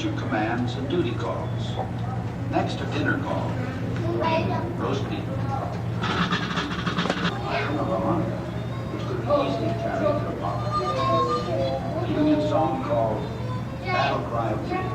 Place your commands and duty calls. Next are dinner calls. Roast beef. Which could be easily carried to the pocket. A Union song called Battle Cry of Freedom.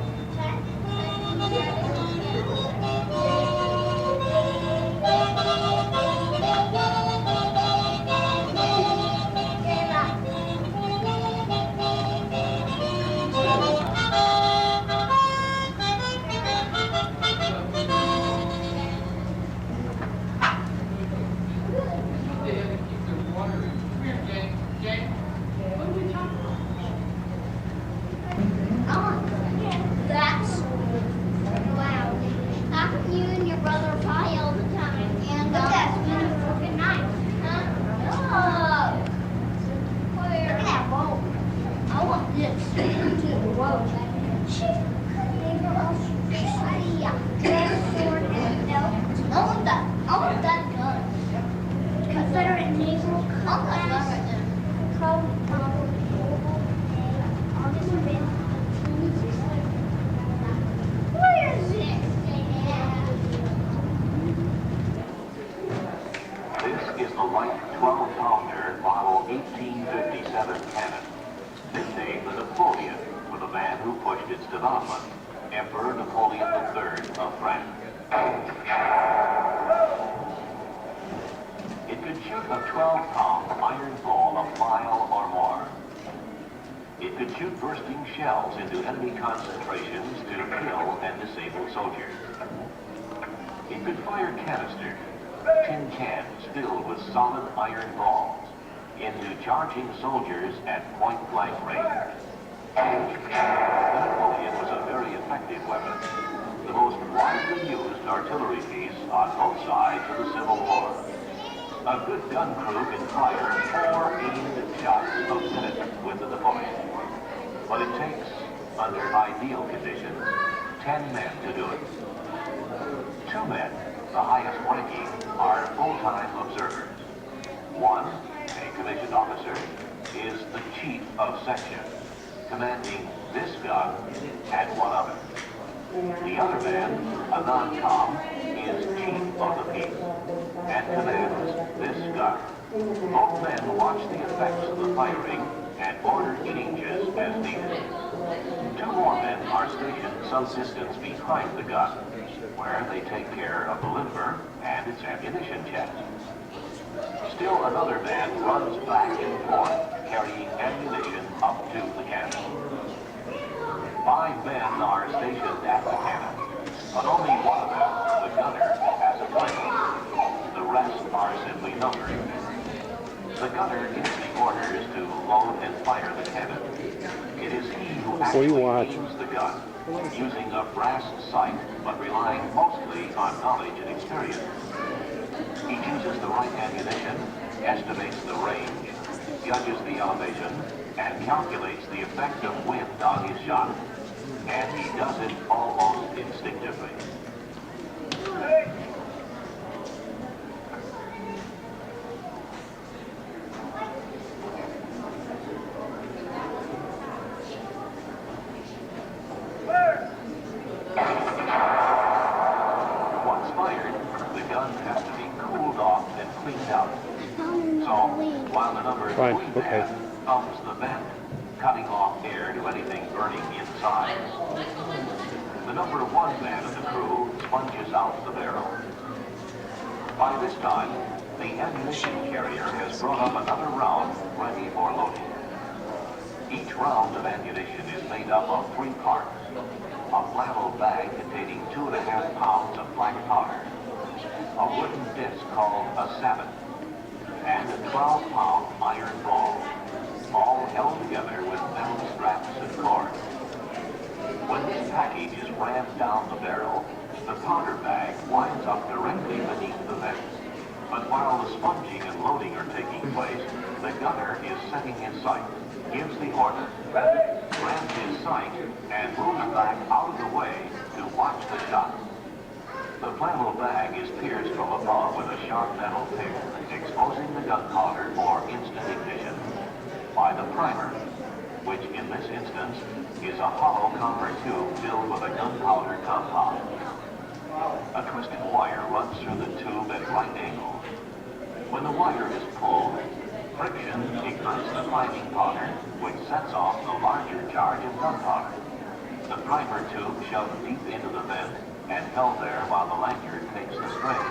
Shells into enemy concentrations to kill and disable soldiers. It could fire canisters, tin cans filled with solid iron balls, into charging soldiers at point-blank range. The Napoleon was a very effective weapon, the most widely used artillery piece on both sides of the Civil War. A good gun crew can fire 4 aimed shots a minute with the Napoleon. But it takes, under ideal conditions, 10 men to do it. 2 men, the highest ranking, are full-time observers. One, a commissioned officer, is the chief of section, commanding this gun and one other. The other man, a non-com, is chief of the piece and commands this gun. Both men watch the effects of the firing and order changes as needed. 2 more men are stationed some distance behind the gun, where they take care of the limber and its ammunition chest. Still another man runs back and forth, carrying ammunition up to the cannon. 5 men are stationed at the cannon, but only one of them, the gunner, has a rifle. The rest are simply numbered. The gunner gives the orders to load and fire the cannon. It is he who actually aims the gun, using a brass sight, but relying mostly on knowledge and experience. He chooses the right ammunition, estimates the range, judges the elevation, and calculates the effect of wind on his shot. And he does it almost instinctively. Fine, okay. Comes the vent, cutting off air to anything burning inside. The number 1 man of the crew sponges out the barrel. By this time, the ammunition carrier has brought up another round ready for loading. Each round of ammunition is made up of 3 parts. A flannel bag containing 2.5 pounds of black powder, a wooden disc called a sabot, and a 12-pound iron ball, all held together with metal straps and cord. When this package is rammed down the barrel, the powder bag winds up directly beneath the vent. But while the sponging and loading are taking place, the gunner is setting his sight, gives the order, rams his sight, and moves back out of the way to watch the shot. The flannel bag is pierced from above with a sharp metal pick, exposing the gunpowder for instant ignition. By the primer, which in this instance is a hollow copper tube filled with a gunpowder compound. A twisted wire runs through the tube at right angles. When the wire is pulled, friction ignites the priming powder, which sets off the larger charge of gunpowder. The primer tube shoved deep into the vent and held there while the lanyard takes the strain.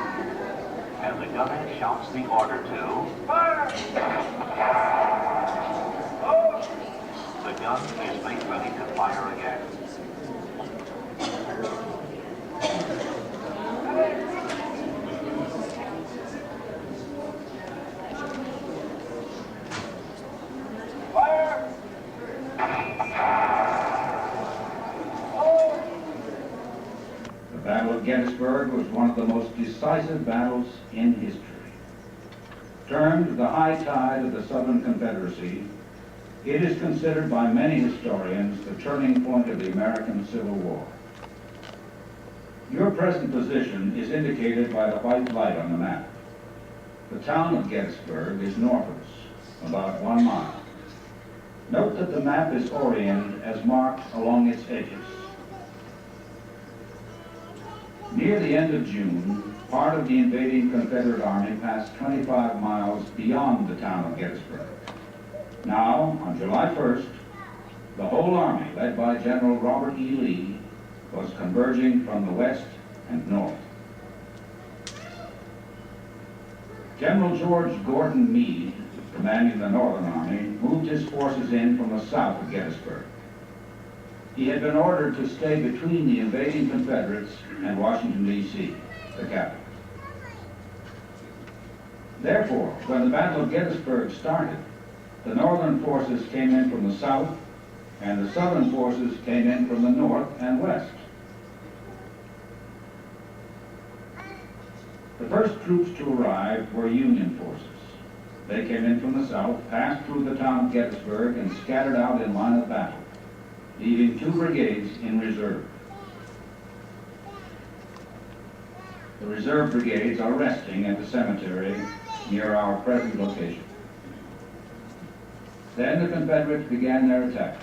And the gunner shouts the order to fire! The gun is made ready to fire again. The Battle of Gettysburg was one of the most decisive battles in history. Termed the high tide of the Southern Confederacy, it is considered by many historians the turning point of the American Civil War. Your present position is indicated by the white light on the map. The town of Gettysburg is north of us, about 1 mile. Note that the map is oriented as marked along its edges. Near the end of June, part of the invading Confederate Army passed 25 miles beyond the town of Gettysburg. Now, on July 1st, the whole Army, led by General Robert E. Lee, was converging from the west and north. General George Gordon Meade, commanding the Northern Army, moved his forces in from the south of Gettysburg. He had been ordered to stay between the invading Confederates and Washington, D.C., the capital. Therefore, when the Battle of Gettysburg started, the Northern forces came in from the south, and the Southern forces came in from the north and west. The first troops to arrive were Union forces. They came in from the south, passed through the town of Gettysburg, and scattered out in line of battle, leaving 2 brigades in reserve. The reserve brigades are resting at the cemetery near our present location. Then the Confederates began their attack,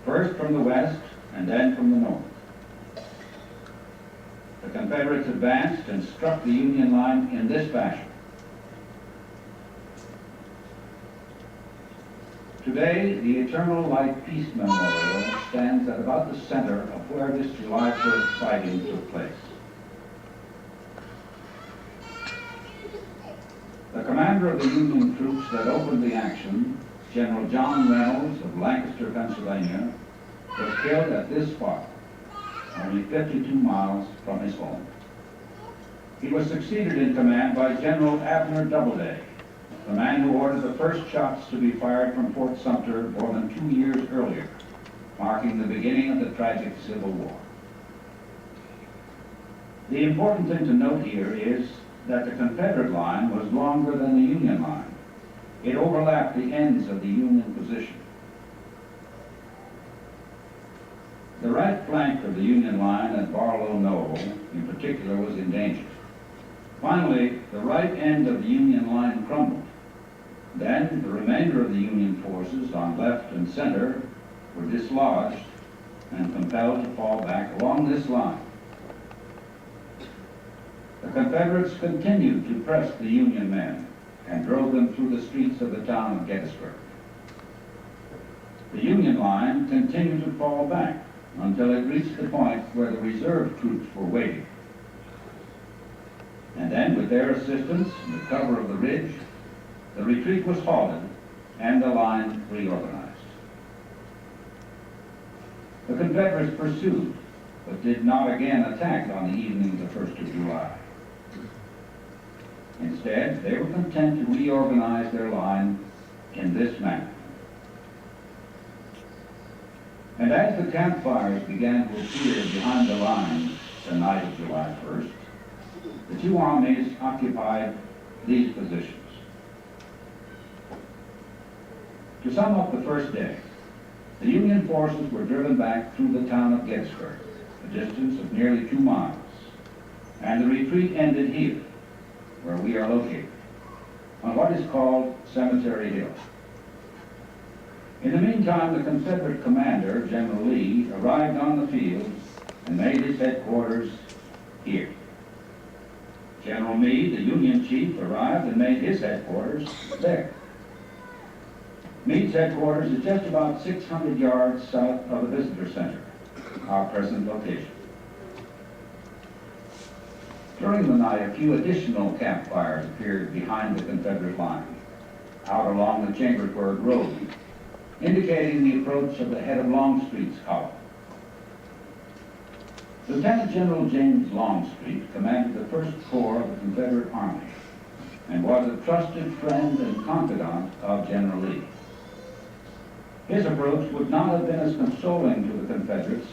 first from the west and then from the north. The Confederates advanced and struck the Union line in this fashion. Today, the Eternal Light Peace Memorial stands at about the center of where this July 1st fighting took place. The commander of the Union troops that opened the action, General John Reynolds of Lancaster, Pennsylvania, was killed at this spot, only 52 miles from his home. He was succeeded in command by General Abner Doubleday, the man who ordered the first shots to be fired from Fort Sumter more than 2 years earlier, marking the beginning of the tragic Civil War. The important thing to note here is that the Confederate line was longer than the Union line. It overlapped the ends of the Union position. The right flank of the Union line at Barlow Knoll, in particular, was in danger. Finally, the right end of the Union line crumbled. Then, the remainder of the Union forces on left and center were dislodged and compelled to fall back along this line. The Confederates continued to press the Union men and drove them through the streets of the town of Gettysburg. The Union line continued to fall back until it reached the point where the reserve troops were waiting. And then, with their assistance and the cover of the ridge, the retreat was halted and the line reorganized. The Confederates pursued, but did not again attack on the evening of the 1st of July. Instead, they were content to reorganize their line in this manner. And as the campfires began to appear behind the lines the night of July 1st, the two armies occupied these positions. To sum up the first day, the Union forces were driven back through the town of Gettysburg, a distance of nearly 2 miles, and the retreat ended here, where we are located, on what is called Cemetery Hill. In the meantime, the Confederate commander, General Lee, arrived on the field and made his headquarters here. General Meade, the Union chief, arrived and made his headquarters there. Meade's headquarters is just about 600 yards south of the visitor center, our present location. During the night, a few additional campfires appeared behind the Confederate line, out along the Chambersburg Road, indicating the approach of the head of Longstreet's column. Lieutenant General James Longstreet commanded the First Corps of the Confederate Army and was a trusted friend and confidant of General Lee. His approach would not have been as consoling to the Confederates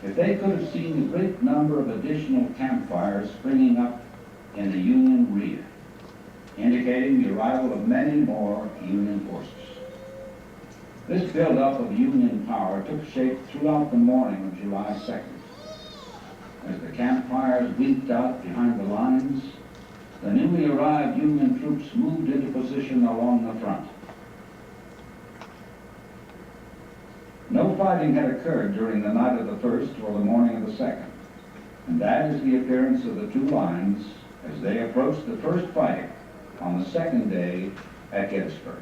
if they could have seen the great number of additional campfires springing up in the Union rear, indicating the arrival of many more Union forces. This buildup of Union power took shape throughout the morning of July 2nd. As the campfires winked out behind the lines, the newly arrived Union troops moved into position along the front. No fighting had occurred during the night of the 1st or the morning of the 2nd, and that is the appearance of the two lines as they approached the first fighting on the second day at Gettysburg.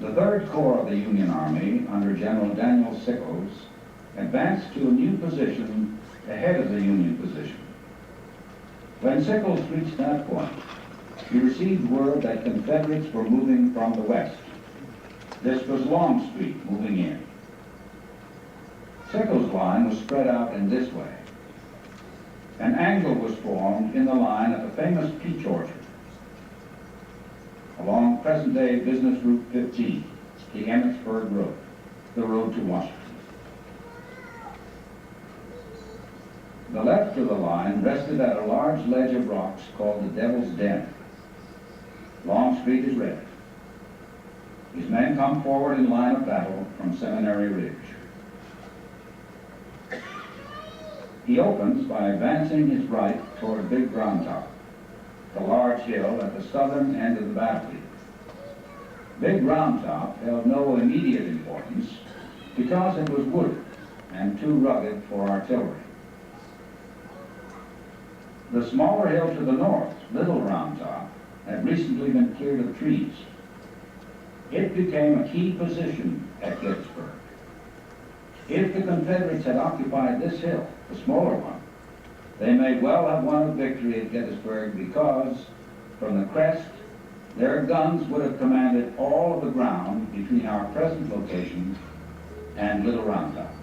The Third Corps of the Union Army, under General Daniel Sickles, advanced to a new position ahead of the Union position. When Sickles reached that point, he received word that Confederates were moving from the west. This was Longstreet moving in. Sickles' line was spread out in this way. An angle was formed in the line at the famous peach orchard along present-day Business Route 15, the Emmitsburg Road, the road to Washington. The left of the line rested at a large ledge of rocks called the Devil's Den. Longstreet is ready. His men come forward in line of battle from Seminary Ridge. He opens by advancing his right toward Big Ground Top, the large hill at the southern end of the battlefield. Big Round Top held no immediate importance because it was wooded and too rugged for artillery. The smaller hill to the north, Little Round Top, had recently been cleared of trees. It became a key position at Gettysburg. If the Confederates had occupied this hill, the smaller one, they may well have won a victory at Gettysburg because, from the crest, their guns would have commanded all of the ground between our present location and Little Round Top.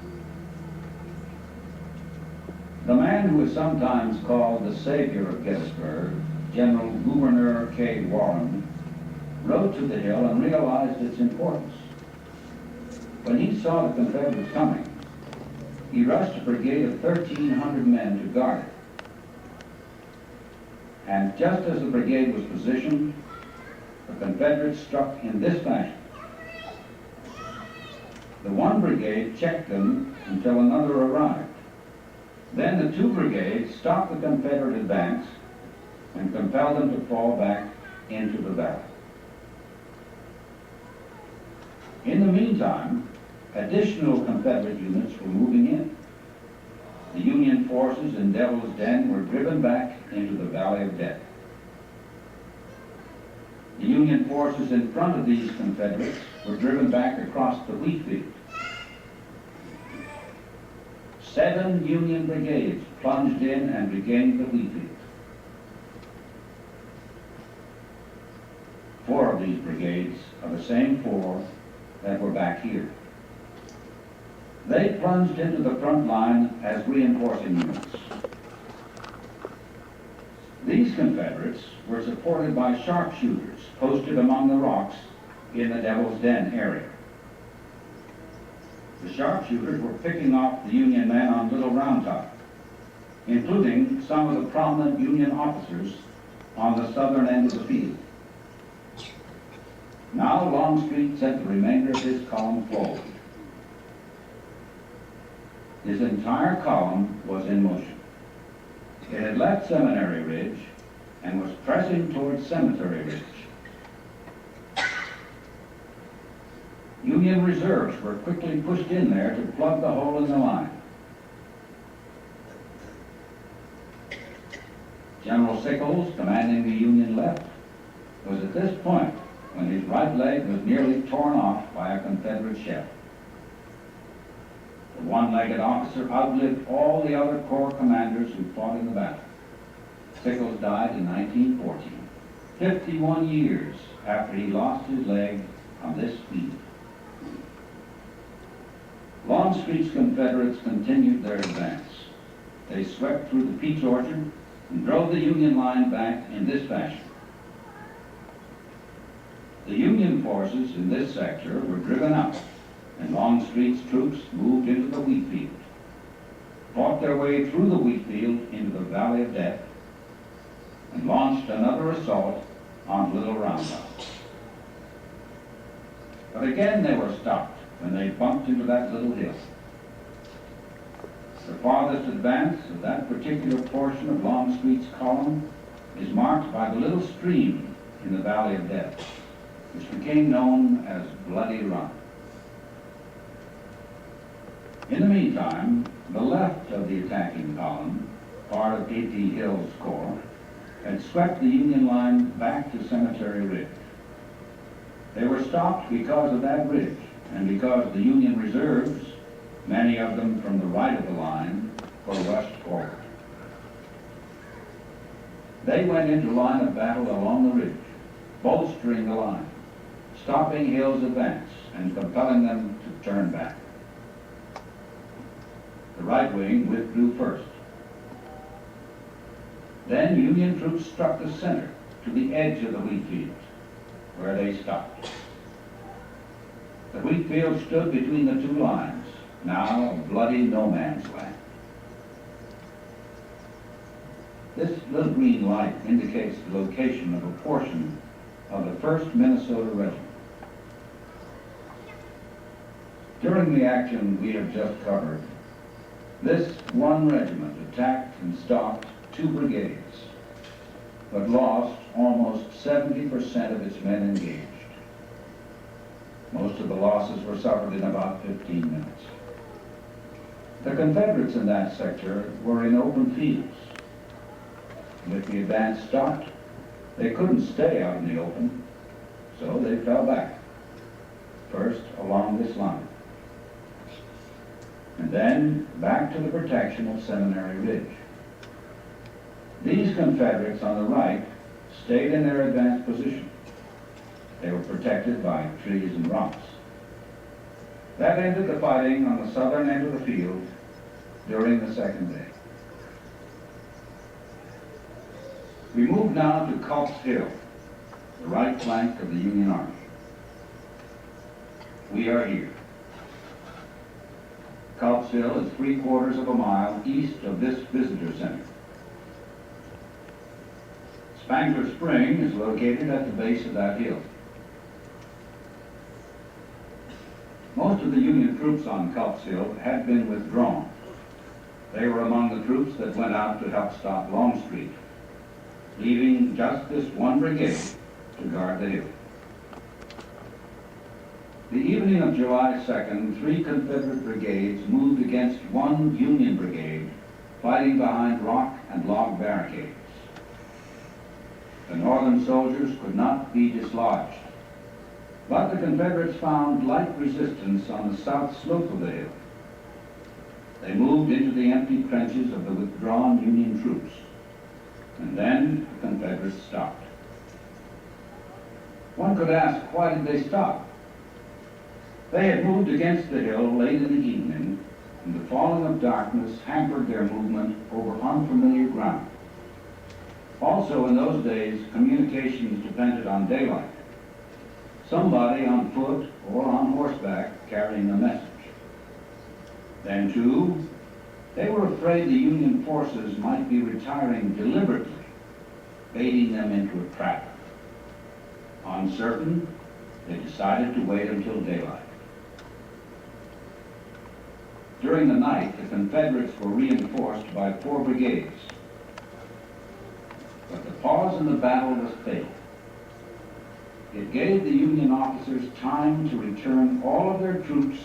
The man who is sometimes called the savior of Gettysburg, General Gouverneur K. Warren, rode to the hill and realized its importance. When he saw the Confederates coming, he rushed a brigade of 1,300 men to guard it. And just as the brigade was positioned, the Confederates struck in this fashion. The one brigade checked them until another arrived. Then the two brigades stopped the Confederate advance and compelled them to fall back into the valley. In the meantime, additional Confederate units were moving in. The Union forces in Devil's Den were driven back into the Valley of Death. The Union forces in front of these Confederates were driven back across the wheat field. 7 Union brigades plunged in and regained the wheat field. 4 of these brigades are the same 4 that were back here. They plunged into the front line as reinforcing units. These Confederates were supported by sharpshooters posted among the rocks in the Devil's Den area. The sharpshooters were picking off the Union men on Little Round Top, including some of the prominent Union officers on the southern end of the field. Now Longstreet sent the remainder of his column forward. His entire column was in motion. It had left Seminary Ridge and was pressing towards Cemetery Ridge. Union reserves were quickly pushed in there to plug the hole in the line. General Sickles, commanding the Union left, was at this point when his right leg was nearly torn off by a Confederate shell. The one-legged officer outlived all the other corps commanders who fought in the battle. Sickles died in 1914, 51 years after he lost his leg on this field. Longstreet's Confederates continued their advance. They swept through the peach orchard and drove the Union line back in this fashion. The Union forces in this sector were driven out, and Longstreet's troops moved into the wheat field, fought their way through the wheat field into the Valley of Death, and launched another assault on Little Round Top. But again they were stopped when they bumped into that little hill. The farthest advance of that particular portion of Longstreet's column is marked by the little stream in the Valley of Death, which became known as Bloody Run. In the meantime, the left of the attacking column, part of A.P. Hill's corps, had swept the Union line back to Cemetery Ridge. They were stopped because of that ridge, and because the Union reserves, many of them from the right of the line, were rushed forward. They went into line of battle along the ridge, bolstering the line, stopping Hill's advance and compelling them to turn back. The right wing withdrew first. Then Union troops struck the center to the edge of the wheat fields, where they stopped. The wheat field stood between the two lines, now a bloody no man's land. This little green light indicates the location of a portion of the 1st Minnesota Regiment. During the action we have just covered, this one regiment attacked and stopped 2 brigades, but lost almost 70% of its men engaged. Most of the losses were suffered in about 15 minutes. The Confederates in that sector were in open fields. And if the advance stopped, they couldn't stay out in the open, so they fell back, first along this line, and then back to the protection of Seminary Ridge. These Confederates on the right stayed in their advanced position. They were protected by trees and rocks. That ended the fighting on the southern end of the field during the second day. We move now to Culp's Hill, the right flank of the Union Army. We are here. Culp's Hill is 3/4 of a mile east of this visitor center. Spangler Spring is located at the base of that hill. Most of the Union troops on Culp's Hill had been withdrawn. They were among the troops that went out to help stop Longstreet, leaving just this one brigade to guard the hill. The evening of July 2nd, 3 Confederate brigades moved against one Union brigade, fighting behind rock and log barricades. The Northern soldiers could not be dislodged, but the Confederates found light resistance on the south slope of the hill. They moved into the empty trenches of the withdrawn Union troops, and then the Confederates stopped. One could ask, why did they stop? They had moved against the hill late in the evening, and the falling of darkness hampered their movement over unfamiliar ground. Also, in those days, communications depended on daylight. Somebody on foot or on horseback carrying a message. Then, too, they were afraid the Union forces might be retiring deliberately, baiting them into a trap. Uncertain, they decided to wait until daylight. During the night, the Confederates were reinforced by 4 brigades. But the pause in the battle was fatal. It gave the Union officers time to return all of their troops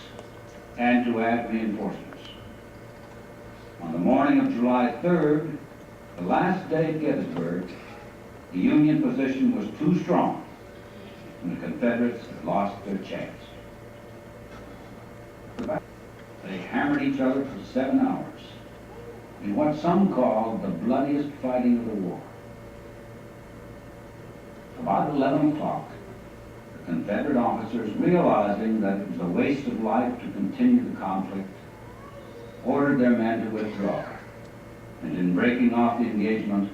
and to add reinforcements. On the morning of July 3rd, the last day at Gettysburg, the Union position was too strong, and the Confederates had lost their chance. They hammered each other for 7 hours in what some called the bloodiest fighting of the war. About 11 o'clock, the Confederate officers, realizing that it was a waste of life to continue the conflict, ordered their men to withdraw, and in breaking off the engagement,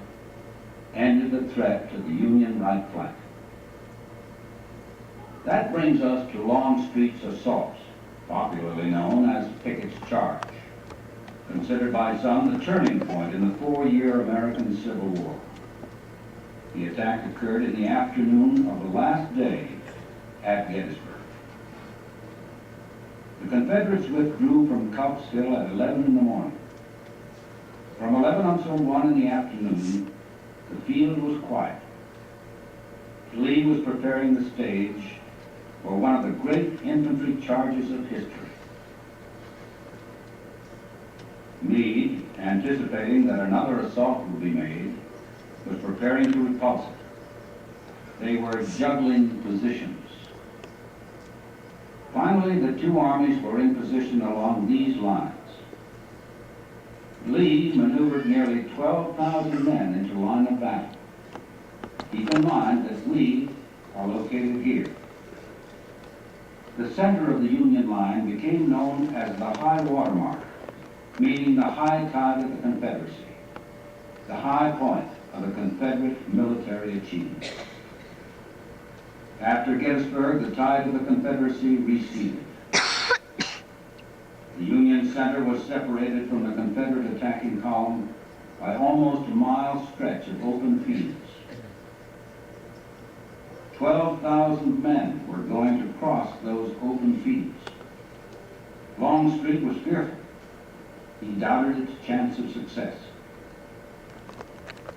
ended the threat to the Union right flank. That brings us to Longstreet's assault, popularly known as Pickett's Charge, considered by some the turning point in the 4-year American Civil War. The attack occurred in the afternoon of the last day at Gettysburg. The Confederates withdrew from Culp's Hill at 11 in the morning. From 11 until 1 in the afternoon, the field was quiet. Lee was preparing the stage for one of the great infantry charges of history. Meade, anticipating that another assault would be made, was preparing to repulse it. They were juggling positions. Finally, the two armies were in position along these lines. Lee maneuvered nearly 12,000 men into line of battle. Keep in mind that we are located here. The center of the Union line became known as the high water mark, meaning the high tide of the Confederacy, the high point of the Confederate military achievement. After Gettysburg, the tide of the Confederacy receded. The Union center was separated from the Confederate attacking column by almost a mile stretch of open fields. 12,000 men were going to cross those open fields. Longstreet was fearful. He doubted its chance of success.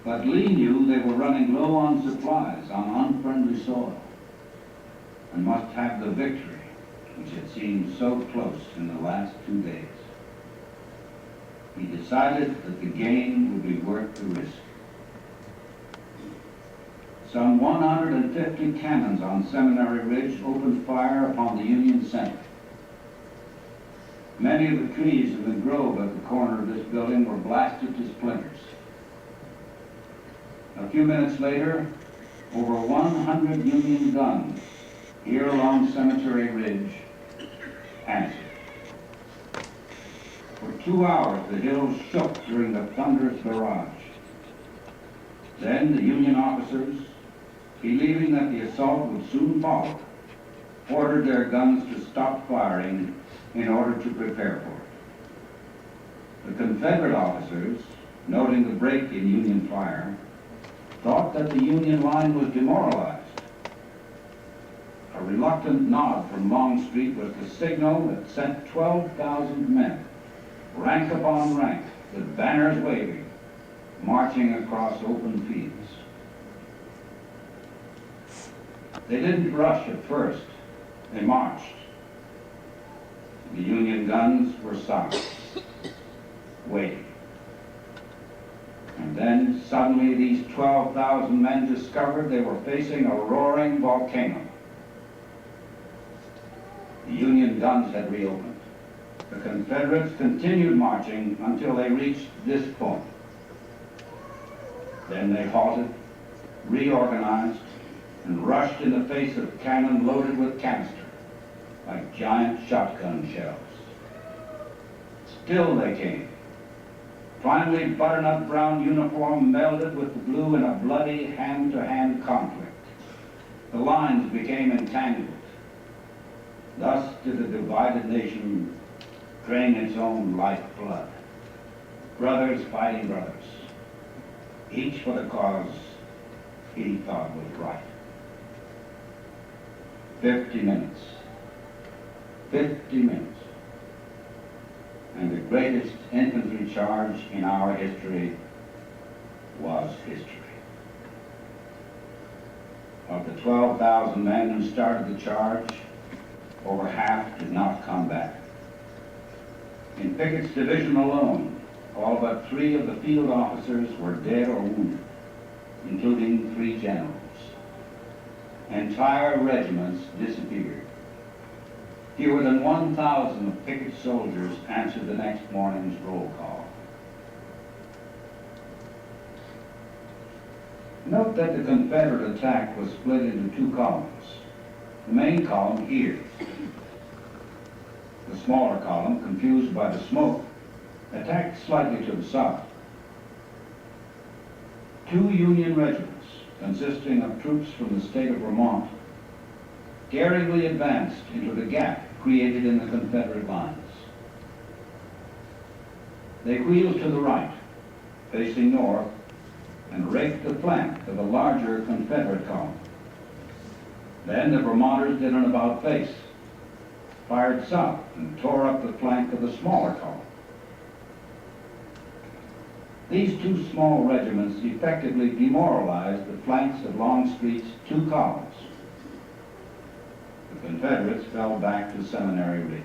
But Lee knew they were running low on supplies on unfriendly soil and must have the victory which had seemed so close in the last 2 days. He decided that the gain would be worth the risk. Some 150 cannons on Seminary Ridge opened fire upon the Union center. Many of the trees in the grove at the corner of this building were blasted to splinters. A few minutes later, over 100 Union guns here along Cemetery Ridge answered. For 2 hours, the hills shook during the thunderous barrage. Then the Union officers, believing that the assault would soon follow, ordered their guns to stop firing in order to prepare for it. The Confederate officers, noting the break in Union fire, thought that the Union line was demoralized. A reluctant nod from Longstreet was the signal that sent 12,000 men, rank upon rank, with banners waving, marching across open fields. They didn't rush at first. They marched. The Union guns were silent, waiting. And then suddenly these 12,000 men discovered they were facing a roaring volcano. The Union guns had reopened. The Confederates continued marching until they reached this point. Then they halted, reorganized, and rushed in the face of cannon loaded with canister, like giant shotgun shells. Still they came. Finally, butternut brown uniform melded with the blue in a bloody hand-to-hand conflict. The lines became entangled. Thus did the divided nation drain its own lifeblood. Brothers fighting brothers, each for the cause he thought was right. 50 minutes. 50 minutes. And the greatest infantry charge in our history was history. Of the 12,000 men who started the charge, over half did not come back. In Pickett's division alone, all but 3 of the field officers were dead or wounded, including 3 generals. Entire regiments disappeared. Fewer than 1,000 of Pickett's soldiers answered the next morning's roll call. Note that the Confederate attack was split into 2 columns. The main column here. The smaller column, confused by the smoke, attacked slightly to the south. 2 Union regiments, consisting of troops from the state of Vermont, daringly advanced into the gap created in the Confederate lines. They wheeled to the right, facing north, and raked the flank of the larger Confederate column. Then the Vermonters did an about-face, fired south, and tore up the flank of the smaller column. These 2 small regiments effectively demoralized the flanks of Longstreet's 2 columns. The Confederates fell back to Seminary Ridge.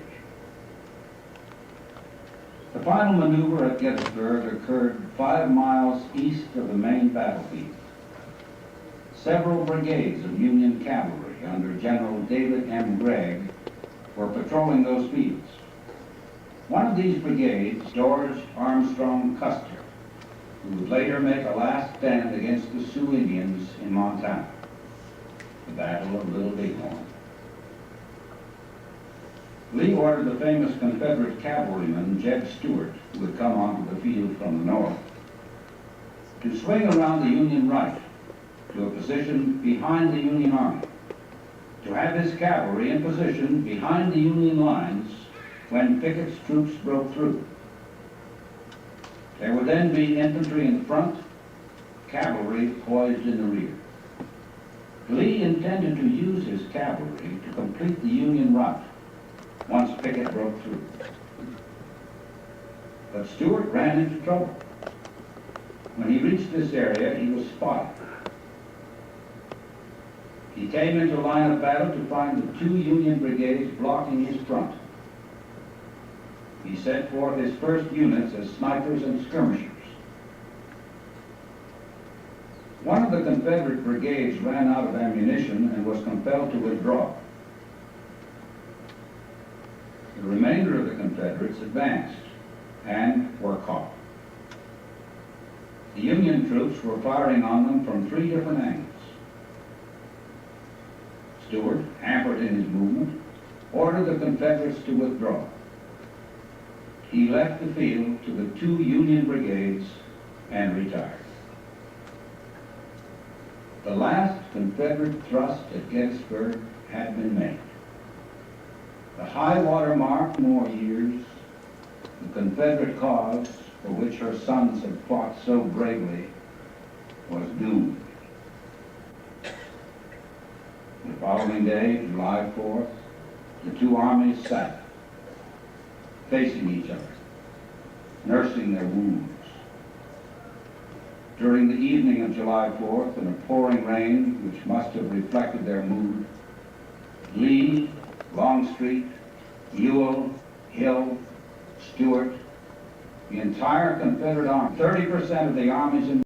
The final maneuver at Gettysburg occurred 5 miles east of the main battlefield. Several brigades of Union cavalry under General David M. Gregg were patrolling those fields. One of these brigades, George Armstrong Custer, who would later make a last stand against the Sioux Indians in Montana, the Battle of Little Bighorn. Lee ordered the famous Confederate cavalryman Jeb Stuart, who had come onto the field from the north, to swing around the Union right to a position behind the Union Army, to have his cavalry in position behind the Union lines when Pickett's troops broke through. There would then be infantry in front, cavalry poised in the rear. Lee intended to use his cavalry to complete the Union rout once Pickett broke through. But Stuart ran into trouble. When he reached this area, he was spotted. He came into line of battle to find the 2 Union brigades blocking his front. He sent forth his first units as snipers and skirmishers. One of the Confederate brigades ran out of ammunition and was compelled to withdraw. The remainder of the Confederates advanced and were caught. The Union troops were firing on them from 3 different angles. Stuart, hampered in his movement, ordered the Confederates to withdraw. He left the field to the 2 Union brigades and retired. The last Confederate thrust at Gettysburg had been made. The high water mark, more years, the Confederate cause for which her sons had fought so bravely was doomed. The following day, July 4th, the 2 armies sat, facing each other, nursing their wounds. During the evening of July 4th, in a pouring rain which must have reflected their mood, Lee, Longstreet, Ewell, Hill, Stuart, the entire Confederate army, 30% of the armies in